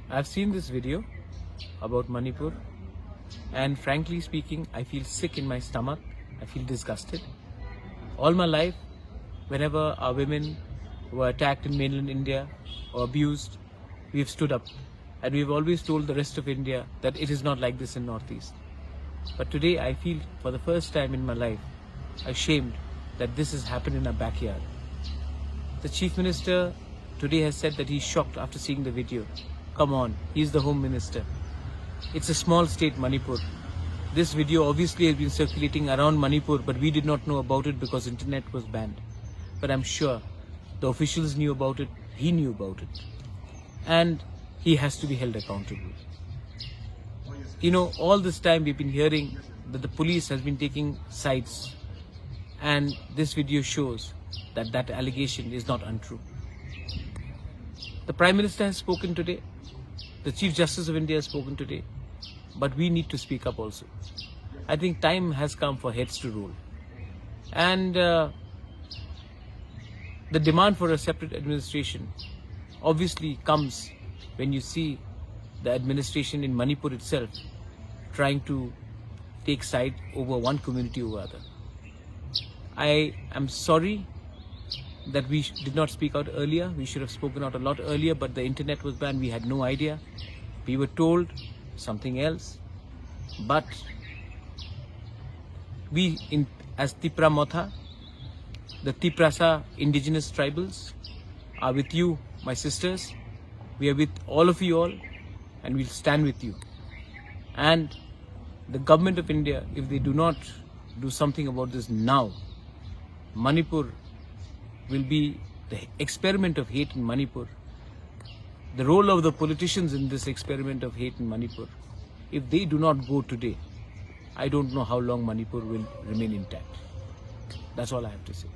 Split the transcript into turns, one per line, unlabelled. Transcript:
I've seen this video about Manipur, and frankly speaking, I feel sick in my stomach. I feel disgusted. All my life, whenever our women were attacked in mainland India or abused, we've stood up, and we've always told the rest of India that it is not like this in Northeast. But today I feel for the first time in my life ashamed that this has happened in our backyard. The Chief Minister today has said that he's shocked after seeing the video. Come on, he's the Home Minister. It's a small state, Manipur. This video obviously has been circulating around Manipur, but we did not know about it because internet was banned. But I'm sure the officials knew about it, he knew about it. And he has to be held accountable. You know, all this time we've been hearing that the police has been taking sides, and this video shows that that allegation is not untrue. The Prime Minister has spoken today, the Chief Justice of India has spoken today, but we need to speak up also. I think time has come for heads to roll. And the demand for a separate administration obviously comes when you see the administration in Manipur itself trying to take side over one community over other. I am sorry that we did not speak out earlier. We should have spoken out a lot earlier, but the internet was banned. We had no idea. We were told something else. But we, as Tipra Motha, the Tiprasa indigenous tribals, are with you, my sisters. We are with all of you all, and we'll stand with you. And the government of India, if they do not do something about this now, Manipur will be the experiment of hate in Manipur. The role of the politicians in this experiment of hate in Manipur, if they do not go today, I don't know how long Manipur will remain intact. That's all I have to say.